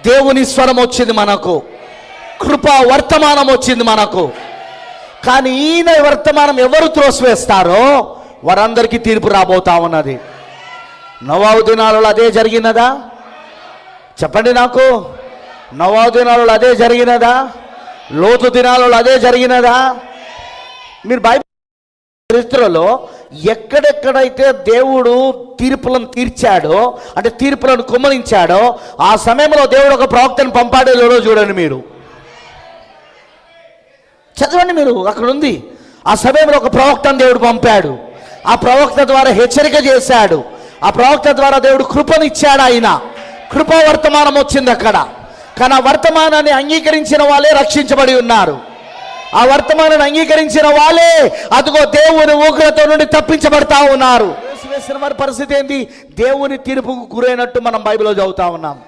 దేవుని స్వరం వచ్చింది మనకు, కృపా వర్తమానం వచ్చింది మనకు. కానీ ఈయన వర్తమానం ఎవరు త్రోసివేస్తారో వారందరికీ తీర్పు రాబోతా ఉన్నది. నోవాహు దినాలలో అదే జరిగినదా? చెప్పండి నాకు. నోవాహు దినాలలో అదే జరిగినదా? లోతు దినాలలో అదే జరిగినదా? మీరు బైబిల్ చరిత్రలో ఎక్కడెక్కడైతే దేవుడు తీర్పులను తీర్చాడో, అంటే తీర్పులను కుమ్మరించాడో, ఆ సమయంలో దేవుడు ఒక ప్రవక్తను పంపాడో లేడో చూడండి. మీరు చదవండి, మీరు అక్కడ ఉంది. ఆ సమయంలో ఒక ప్రవక్తను దేవుడు పంపాడు. ఆ ప్రవక్త ద్వారా హెచ్చరిక చేశాడు. ఆ ప్రవక్త ద్వారా దేవుడు కృపనిచ్చాడు. ఆయన కృపా వర్తమానం వచ్చింది అక్కడ. కానీ ఆ వర్తమానాన్ని అంగీకరించిన వాళ్ళే రక్షించబడి ఉన్నారు. ఆ వర్తమానాన్ని అంగీకరించిన వాళ్ళే అదిగో దేవుని ఉగ్రత నుండి తప్పించబడతా ఉన్నారు. వేసిన వారి పరిస్థితి ఏంటి? దేవుని తీర్పుకు గురైనట్టు మనం బైబిల్లో చదువుతా ఉన్నాం.